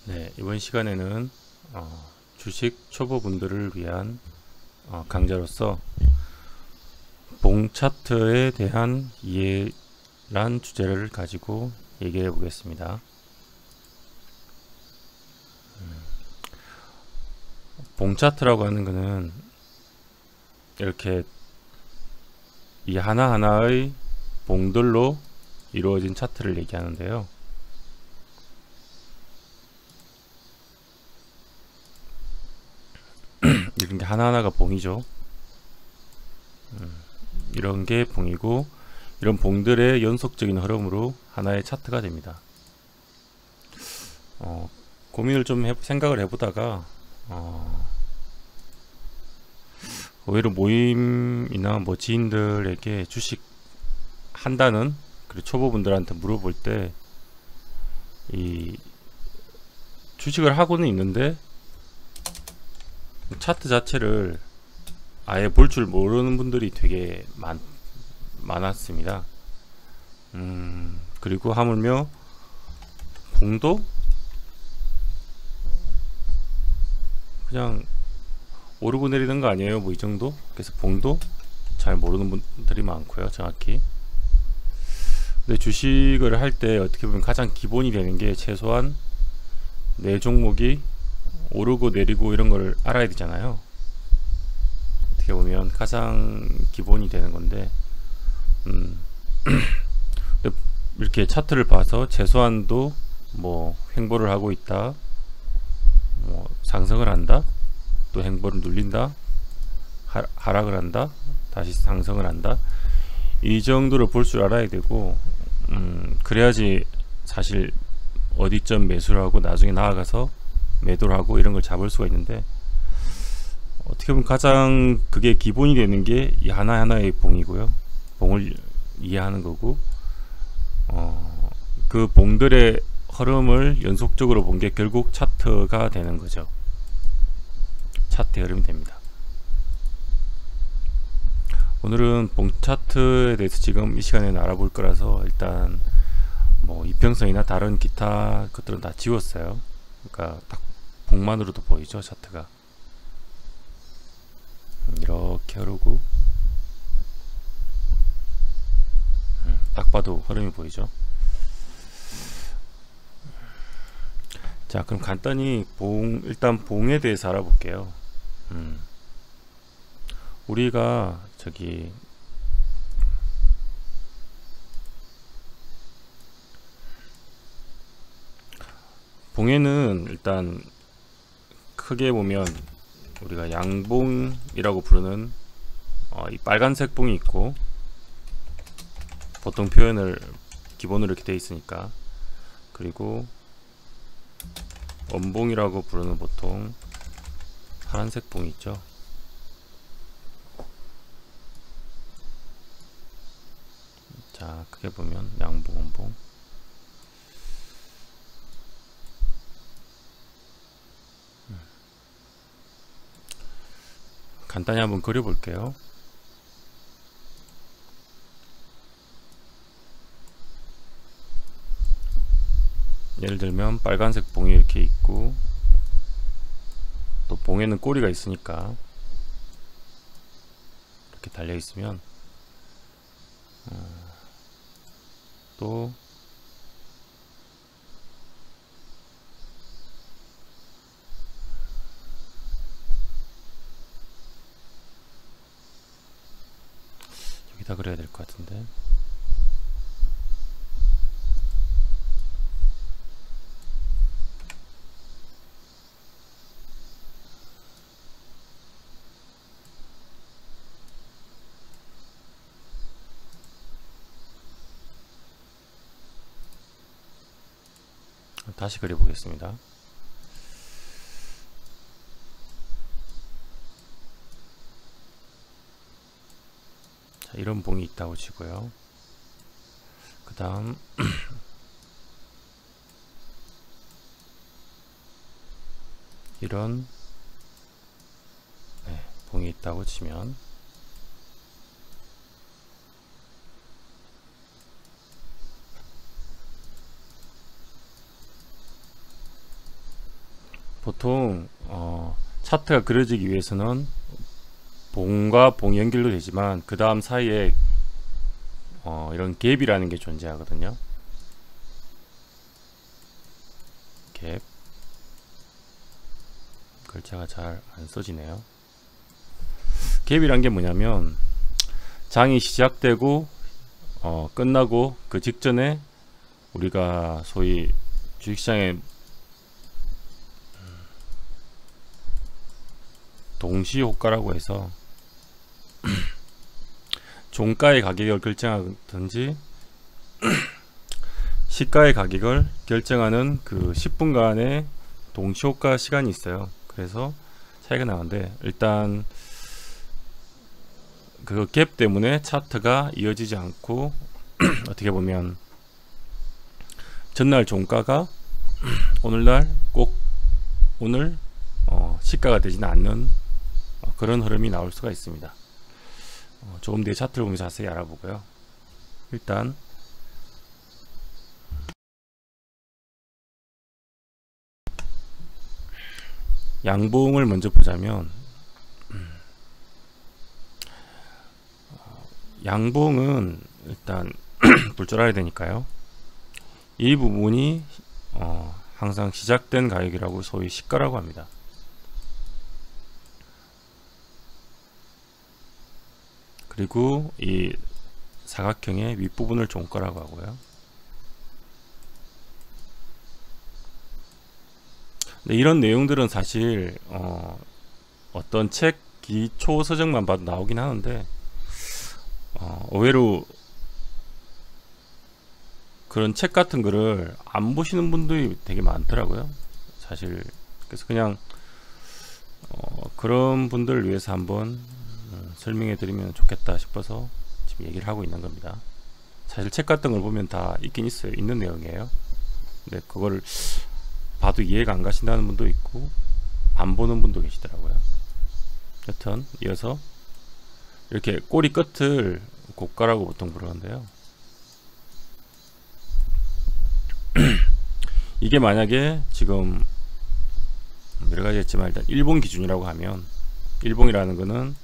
네, 이번 시간에는 주식 초보분들을 위한 강좌로서 봉 차트에 대한 이해란 주제를 가지고 얘기해 보겠습니다. 봉 차트라고 하는 것은 이렇게 이 하나하나의 봉들로 이루어진 차트를 얘기하는데요. 이런 게 하나하나가 봉이죠. 이런 게 봉이고, 이런 봉들의 연속적인 흐름으로 하나의 차트가 됩니다. 고민을 좀 생각을 해보다가 오히려 모임이나 뭐 지인들에게 주식 한다는, 그리고 초보분들한테 물어볼 때 이 주식을 하고는 있는데 차트 자체를 아예 볼 줄 모르는 분들이 되게 많았습니다. 그리고 하물며 봉도 그냥 오르고 내리는 거 아니에요, 뭐 이 정도? 그래서 봉도 잘 모르는 분들이 많고요, 정확히. 근데 주식을 할 때 어떻게 보면 가장 기본이 되는 게 최소한 내 종목이 오르고 내리고 이런 걸 알아야 되잖아요. 어떻게 보면 가장 기본이 되는 건데, 이렇게 차트를 봐서 최소한도 뭐 횡보를 하고 있다, 뭐 상승을 한다, 또 횡보를 눌린다, 하락을 한다, 다시 상승을 한다, 이 정도를 볼 줄 알아야 되고, 그래야지 사실 어디쯤 매수를 하고 나중에 나아가서 매도를 하고 이런 걸 잡을 수가 있는데, 어떻게 보면 가장 그게 기본이 되는 게 이 하나하나의 봉이고요. 봉을 이해하는 거고, 그 봉들의 흐름을 연속적으로 본 게 결국 차트가 되는 거죠. 차트의 흐름이 됩니다. 오늘은 봉 차트에 대해서 지금 이 시간에는 알아볼 거라서 일단 뭐 이평선이나 다른 기타 것들은 다 지웠어요. 그러니까 딱 봉만으로도 보이죠, 차트가. 이렇게 흐르고, 딱 봐도 흐름이 보이죠. 자, 그럼 간단히 일단 봉에 대해서 알아볼게요. 우리가 저기 봉에는 일단 크게 보면 우리가 양봉이라고 부르는 이 빨간색 봉이 있고, 보통 표현을 기본으로 이렇게 되어 있으니까, 그리고 원봉이라고 부르는 보통 파란색 봉이 있죠. 자, 크게 보면 양봉, 원봉. 간단히 한번 그려볼게요. 예를 들면 빨간색 봉이 이렇게 있고, 또 봉에는 꼬리가 있으니까 이렇게 달려 있으면, 또 여기다 그려야 될 것 같은데, 다시 그려보겠습니다. 자, 이런 봉이 있다고 치고요. 그 다음 이런 봉이 있다고 치면, 보통 차트가 그려지기 위해서는 봉과 봉이 연결도 되지만 그 다음 사이에 이런 갭이라는 게 존재하거든요. 갭. 글자가 잘 안 써지네요. 갭이란 게 뭐냐면 장이 시작되고 끝나고 그 직전에 우리가 소위 주식시장에 동시효과라고 해서 종가의 가격을 결정하든지 시가의 가격을 결정하는 그 10분간의 동시효과 시간이 있어요. 그래서 차이가 나는데 일단 그 갭 때문에 차트가 이어지지 않고 어떻게 보면 전날 종가가 오늘날 꼭 오늘 시가가 되지는 않는 그런 흐름이 나올 수가 있습니다. 조금 뒤에 차트를 보면 자세히 알아보고요. 일단 양봉을 먼저 보자면 양봉은 일단 볼 줄 알아야 되니까요. 이 부분이 항상 시작된 가격이라고 소위 시가라고 합니다. 그리고 이 사각형의 윗부분을 종가라고 하고요. 근데 이런 내용들은 사실 어떤 책 기초 서적만 봐도 나오긴 하는데 의외로 그런 책 같은 거를 안 보시는 분들이 되게 많더라고요. 사실 그래서 그냥 그런 분들을 위해서 한번 설명해 드리면 좋겠다 싶어서 지금 얘기를 하고 있는 겁니다. 사실 책 같은 걸 보면 다 있긴 있어요. 있는 내용이에요. 근데 그거를 봐도 이해가 안 가신다는 분도 있고 안 보는 분도 계시더라고요. 여튼 이어서 이렇게 꼬리 끝을 고가라고 보통 부르는데요. 이게 만약에 지금 여러가지 했지만 일단 일봉 기준이라고 하면 일봉이라는 거는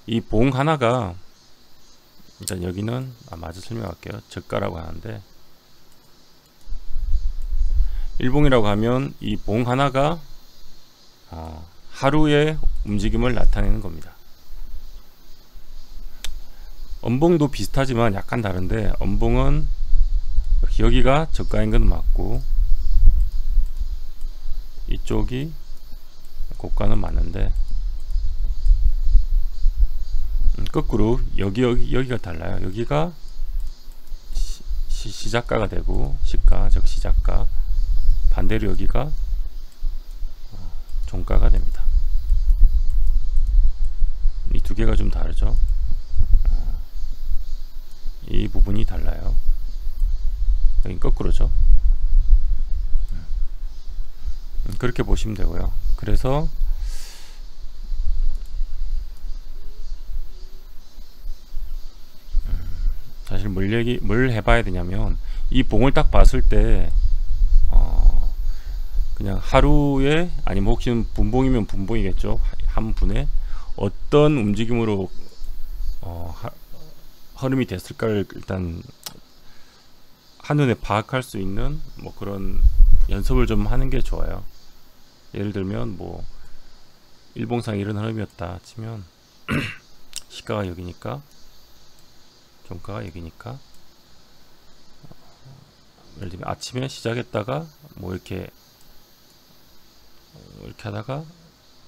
이 봉 하나가 일단 여기는 마저 설명할게요. 저가라고 하는데 일봉이라고 하면 이 봉 하나가 하루의 움직임을 나타내는 겁니다. 음봉도 비슷하지만 약간 다른데 음봉은 여기가 저가인 건 맞고 이쪽이 고가는 맞는데 거꾸로 여기가 달라요. 여기가 시작가가 되고 시가 즉 시작가, 반대로 여기가 종가가 됩니다. 이 두 개가 좀 다르죠. 이 부분이 달라요. 여긴 거꾸로죠. 그렇게 보시면 되고요. 그래서 사실 뭘 해봐야 되냐면 이 봉을 딱 봤을 때 그냥 하루에 아니면 혹시 분봉이면 분봉이겠죠. 한 분에 어떤 움직임으로 흐름이 됐을까를 일단 한눈에 파악할 수 있는 뭐 그런 연습을 좀 하는 게 좋아요. 예를 들면 뭐 일봉상 이런 흐름이었다 치면 시가가 여기니까 종가가 여기니까 예를 들면 아침에 시작했다가 뭐 이렇게 하다가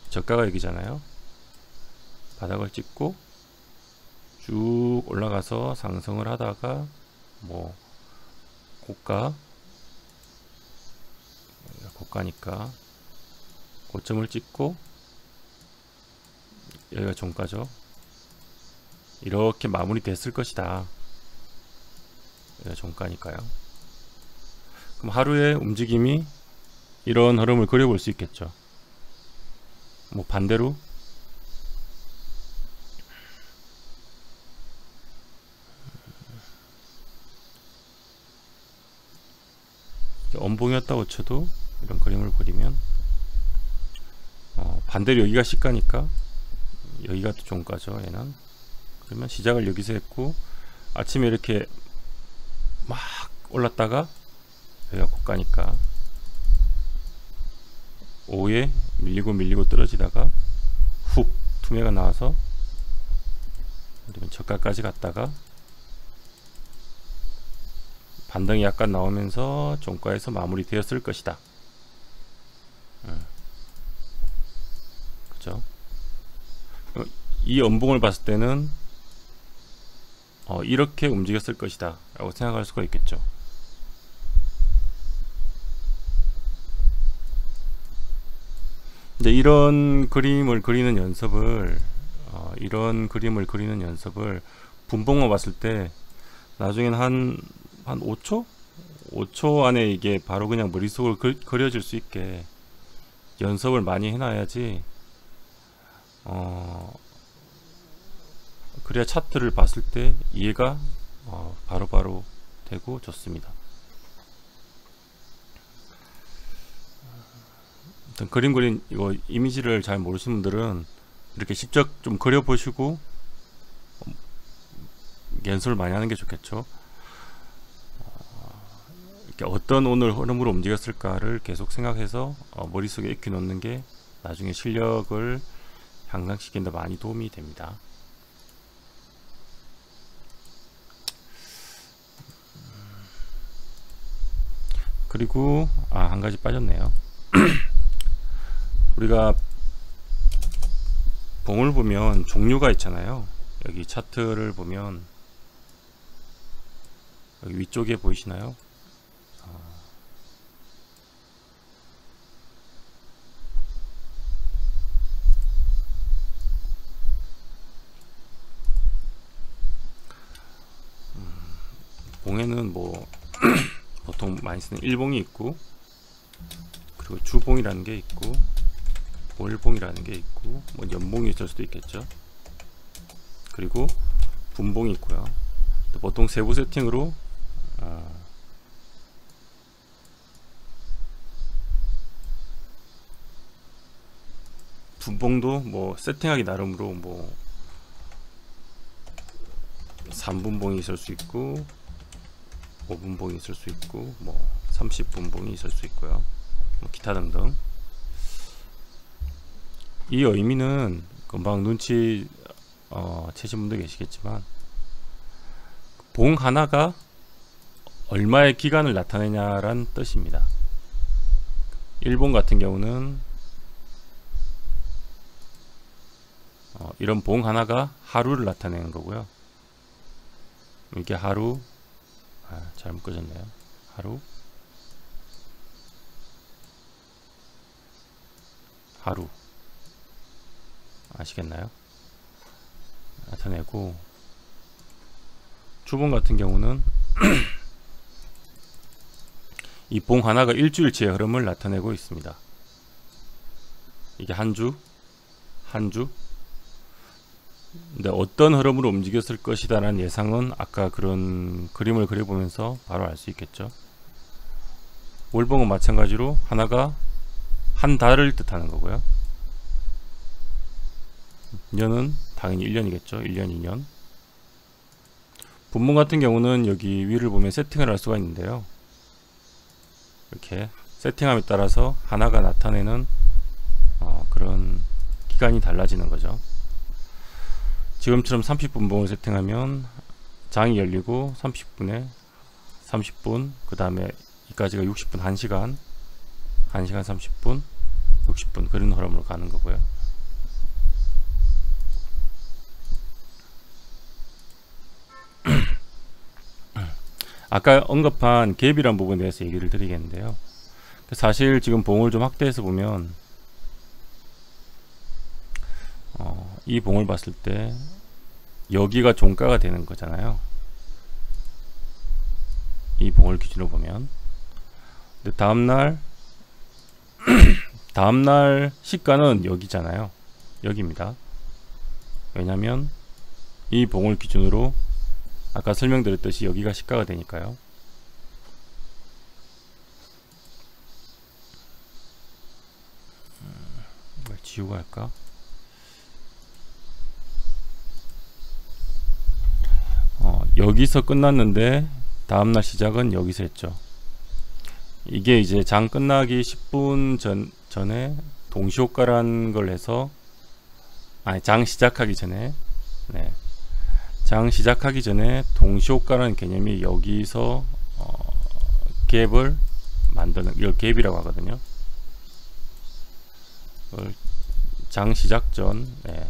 저가가 여기잖아요. 바닥을 찍고 쭉 올라가서 상승을 하다가 뭐 고가니까 고점을 찍고 여기가 종가죠. 이렇게 마무리 됐을 것이다. 여기가 종가니까요. 그럼 하루의 움직임이 이런 흐름을 그려볼 수 있겠죠. 뭐 반대로 음봉이었다고 쳐도 이런 그림을 그리면 반대로 여기가 시가니까 여기가 또 종가죠. 얘는 그러면 시작을 여기서 했고 아침에 이렇게 막 올랐다가 여기가 고가니까 오후에 밀리고 떨어지다가 훅 투매가 나와서 그러면 저가까지 갔다가 반등이 약간 나오면서 종가에서 마무리 되었을 것이다. 그죠? 이 연봉을 봤을 때는 이렇게 움직였을 것이다 라고 생각할 수가 있겠죠. 이제 이런 그림을 그리는 연습을 분봉만 봤을 때 나중에는 한 5초? 5초 안에 이게 바로 그냥 머릿속으로 그려질 수 있게 연습을 많이 해놔야지 그래야 차트를 봤을 때 이해가 바로바로 되고 좋습니다. 그림 그린 이거 이미지를 잘 모르시는 분들은 이렇게 직접 좀 그려보시고 연습을 많이 하는 게 좋겠죠. 이렇게 어떤 오늘 흐름으로 움직였을까를 계속 생각해서 머릿속에 익혀 놓는 게 나중에 실력을 향상시키는 데 많이 도움이 됩니다. 그리고 한 가지 빠졌네요. 우리가 봉을 보면 종류가 있잖아요. 여기 차트를 보면 여기 위쪽에 보이시나요? 봉에는 뭐 보통 많이 쓰는 일봉이 있고, 그리고 주봉이라는 게 있고, 월봉이라는 게 있고, 뭐 연봉이 있을 수도 있겠죠. 그리고 분봉이 있고요. 보통 세부 세팅으로 분봉도 뭐 세팅하기 나름으로 뭐 3분봉이 있을 수 있고 5분봉이 있을 수 있고 뭐 30분봉이 있을 수 있고요. 뭐 기타 등등. 이 의미는 금방 눈치 채신 분도 계시겠지만 봉 하나가 얼마의 기간을 나타내냐란 뜻입니다. 일본 같은 경우는 이런 봉 하나가 하루를 나타내는 거고요. 이게 하루, 잘못 꺼졌네요. 하루 아시겠나요? 나타내고, 주봉 같은 경우는 이 봉 하나가 일주일치의 흐름을 나타내고 있습니다. 이게 한 주. 근데 어떤 흐름으로 움직였을 것이다 라는 예상은 아까 그런 그림을 그려보면서 바로 알 수 있겠죠. 월봉은 마찬가지로 하나가 한 달을 뜻하는 거고요. 년은 당연히 1년이겠죠. 1년, 2년. 분봉 같은 경우는 여기 위를 보면 세팅을 할 수가 있는데요. 이렇게 세팅함에 따라서 하나가 나타내는 그런 기간이 달라지는 거죠. 지금처럼 30분봉을 세팅하면 장이 열리고 30분에 30분, 그 다음에 이까지가 60분, 1시간 30분, 60분 그런 흐름으로 가는 거고요. 아까 언급한 갭이란 부분에 대해서 얘기를 드리겠는데요. 사실 지금 봉을 좀 확대해서 보면 이 봉을 봤을 때 여기가 종가가 되는 거잖아요. 이 봉을 기준으로 보면. 근데 다음날 시가는 여기잖아요. 여기입니다. 왜냐면 이 봉을 기준으로 아까 설명드렸듯이 여기가 시가가 되니까요. 지우고 할까? 여기서 끝났는데 다음날 시작은 여기서 했죠. 이게 이제 장 끝나기 10분 전에 동시효과라는 걸 해서, 아니, 장 시작하기 전에, 네, 장 시작하기 전에 동시효과라는 개념이 여기서 갭을 만드는, 이걸 갭이라고 하거든요. 장 시작 전, 네,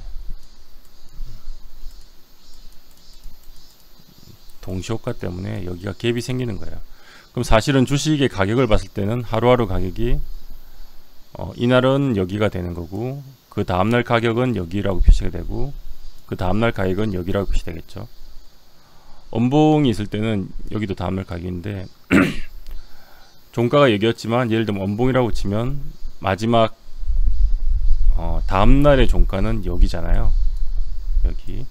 동시효과 때문에 여기가 갭이 생기는 거예요. 그럼 사실은 주식의 가격을 봤을 때는 하루하루 가격이 이날은 여기가 되는 거고, 그 다음날 가격은 여기라고 표시가 되고, 그 다음날 가격은 여기라고 표시되겠죠. 엄봉이 있을 때는 여기도 다음날 가격인데 종가가 여기였지만, 예를 들면 엄봉이라고 치면 마지막 다음날의 종가는 여기잖아요. 여기.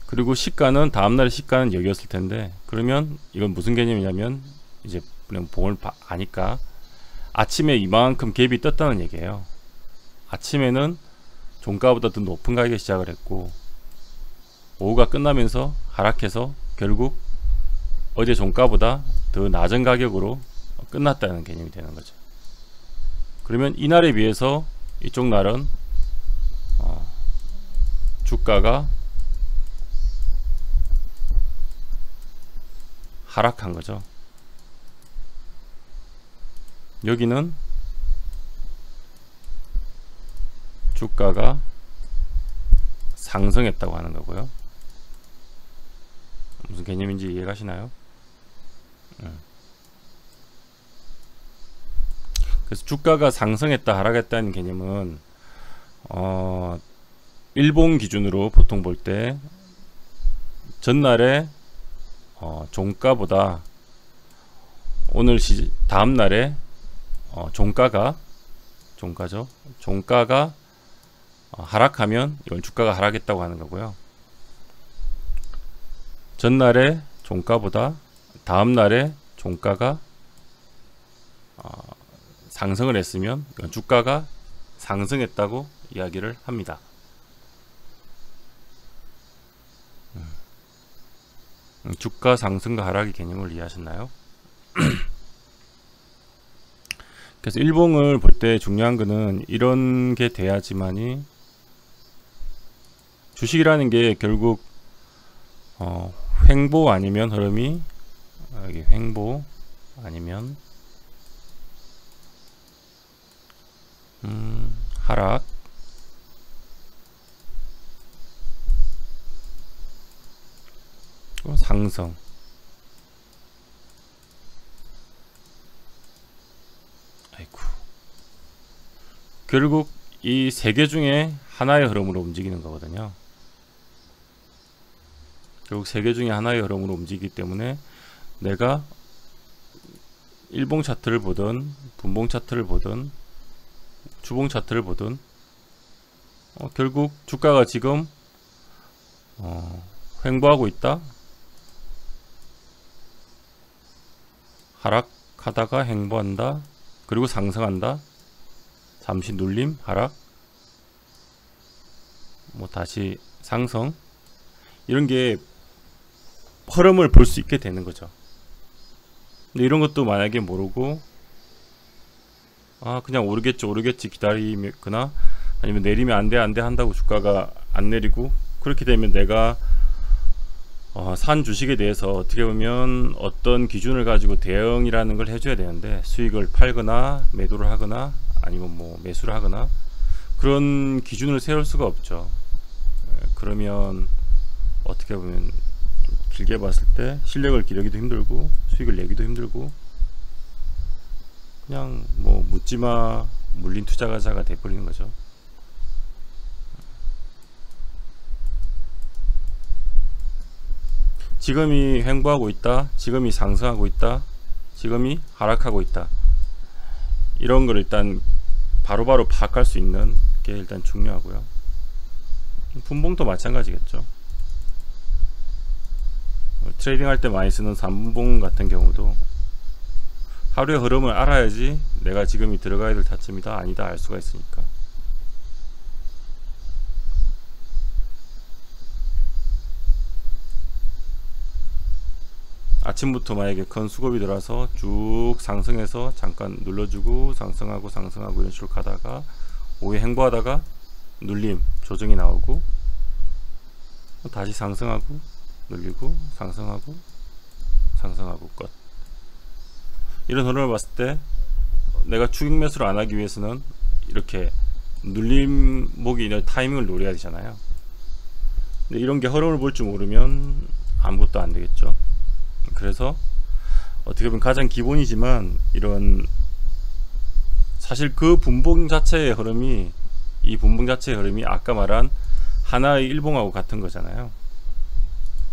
그리고 시가는 다음날의 시가는 여기였을 텐데, 그러면 이건 무슨 개념이냐면, 이제 봉을 아니까 아침에 이만큼 갭이 떴다는 얘기예요. 아침에는 종가보다 더 높은 가격에 시작을 했고, 오후가 끝나면서 하락해서 결국 어제 종가보다 더 낮은 가격으로 끝났다는 개념이 되는 거죠. 그러면 이날에 비해서 이쪽 날은 주가가 하락한 거죠. 여기는 주가가 상승했다고 하는 거고요. 무슨 개념인지 이해가시나요? 그래서 주가가 상승했다 하락했다는 개념은 일봉 기준으로 보통 볼 때 전날에 종가보다 오늘 다음날에 종가가 하락하면 이건 주가가 하락했다고 하는 거고요. 전날에 종가보다 다음날에 종가가 상승을 했으면 이건 주가가 상승했다고 이야기를 합니다. 주가 상승과 하락의 개념을 이해하셨나요? 그래서 일봉을 볼 때 중요한 거는 이런 게 돼야지만이, 주식이라는 게 결국 횡보 아니면 흐름이, 여기 횡보 아니면 하락, 상승, 아이고, 결국 이 세 개 중에 하나의 흐름으로 움직이는 거거든요. 결국 세 개 중에 하나의 흐름으로 움직이기 때문에 내가 일봉 차트를 보든 분봉 차트를 보든 주봉 차트를 보든 결국 주가가 지금 횡보하고 있다, 하락하다가 횡보한다, 그리고 상승한다, 잠시 눌림, 하락, 뭐 다시 상승, 이런 게 흐름을 볼 수 있게 되는 거죠. 근데 이런 것도 만약에 모르고 그냥 오르겠지 기다리거나, 아니면 내리면 안돼 한다고 주가가 안 내리고, 그렇게 되면 내가 산 주식에 대해서 어떻게 보면 어떤 기준을 가지고 대응이라는 걸 해줘야 되는데, 수익을 팔거나 매도를 하거나 아니면 뭐 매수를 하거나 그런 기준을 세울 수가 없죠. 그러면 어떻게 보면 길게 봤을 때 실력을 기르기도 힘들고 수익을 내기도 힘들고, 그냥 뭐 묻지마 물린 투자자가 돼버리는 거죠. 지금이 횡보하고 있다, 지금이 상승하고 있다, 지금이 하락하고 있다, 이런 걸 일단 바로바로 파악할 수 있는 게 일단 중요하고요. 분봉도 마찬가지겠죠. 트레이딩 할 때 많이 쓰는 3분봉 같은 경우도 하루의 흐름을 알아야지 내가 지금이 들어가야 될 타점이다 아니다 알 수가 있으니까. 아침부터 만약에 큰 수급이 들어와서 쭉 상승해서 잠깐 눌러주고 상승하고 상승하고 이런 식으로 가다가 오후에 횡보하다가 눌림 조정이 나오고 다시 상승하고 눌리고 상승하고 상승하고 끝. 이런 흐름을 봤을 때 내가 추격 매수를 안 하기 위해서는 이렇게 눌림목이 있는 타이밍을 노려야 되잖아요. 근데 이런 게 흐름을 볼 줄 모르면 아무것도 안 되겠죠. 그래서 어떻게 보면 가장 기본이지만 이런 사실 그 분봉 자체의 흐름이 이 분봉 자체의 흐름이 아까 말한 하나의 일봉하고 같은 거잖아요.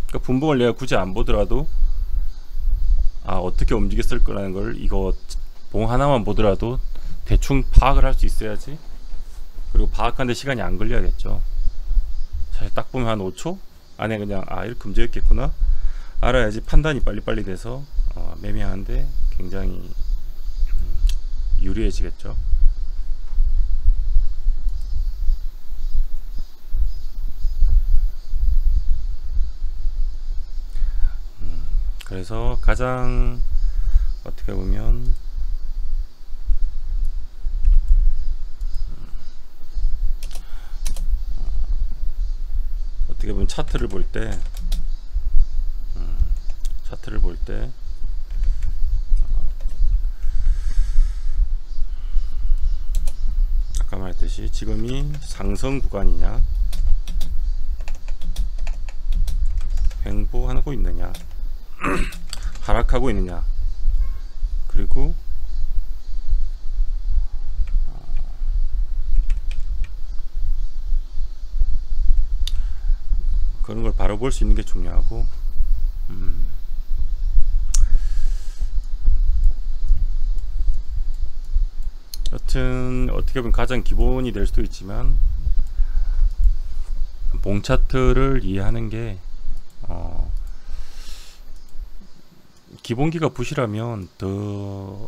그러니까 분봉을 내가 굳이 안 보더라도 어떻게 움직였을 거라는 걸 이거 봉 하나만 보더라도 대충 파악을 할 수 있어야지. 그리고 파악하는데 시간이 안 걸려야겠죠. 사실 딱 보면 한 5초 안에 그냥 이렇게 움직였겠구나 알아야지 판단이 빨리빨리 돼서 매매하는데 굉장히 유리해지겠죠. 그래서 가장 어떻게 보면 차트를 볼 때 아까 말했듯이 지금이 상승 구간이냐 횡보하고 있느냐 하락하고 있느냐 그리고 그런 걸 바로 볼 수 있는 게 중요하고 여튼 어떻게 보면 가장 기본이 될 수도 있지만 봉 차트를 이해하는 게 기본기가 부실하면 더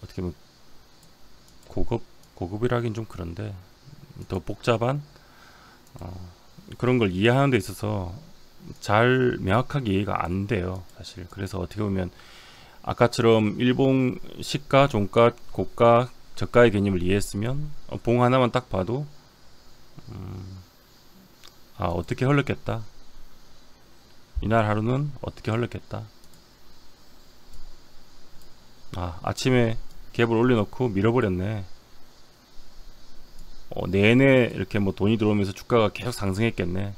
어떻게 보면 고급이라긴 좀 그런데 더 복잡한 그런 걸 이해하는 데 있어서 잘 명확하게 이해가 안 돼요 사실. 그래서 어떻게 보면 아까처럼 일봉 시가, 종가, 고가, 저가의 개념을 이해했으면 봉 하나만 딱 봐도 어떻게 흘렀겠다, 이날 하루는 어떻게 흘렀겠다, 아침에 갭을 올려놓고 밀어버렸네, 내내 이렇게 뭐 돈이 들어오면서 주가가 계속 상승했겠네.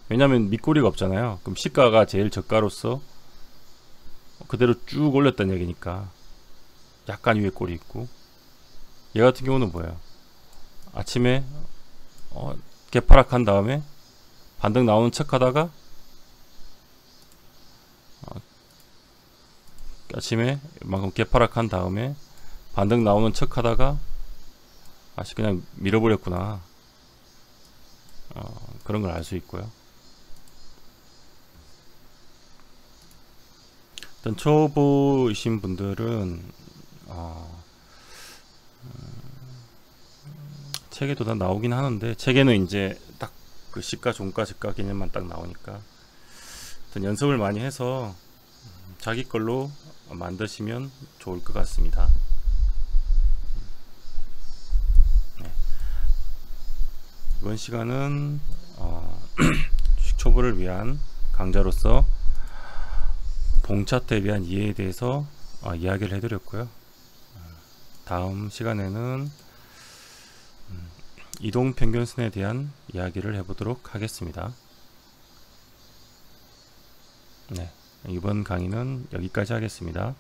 왜냐면 밑꼬리가 없잖아요. 그럼 시가가 제일 저가로서 그대로 쭉 올렸다는 얘기니까 약간 위에 꼬리 있고, 얘 같은 경우는 뭐예요? 아침에 개파락한 다음에 반등 나오는 척 하다가 아침에 이만큼 개파락한 다음에 반등 나오는 척 하다가 그냥 밀어버렸구나. 그런 걸 알 수 있고요. 일단 초보이신 분들은 책에도 다 나오긴 하는데, 책에는 이제 딱 그 시가, 종가, 저가 개념만 딱 나오니까 일단 연습을 많이 해서 자기 걸로 만드시면 좋을 것 같습니다. 이번 시간은 주식 초보를 위한 강좌로서 봉 차트에 대한 이해에 대해서 이야기를 해드렸고요. 다음 시간에는 이동평균선에 대한 이야기를 해보도록 하겠습니다. 네, 이번 강의는 여기까지 하겠습니다.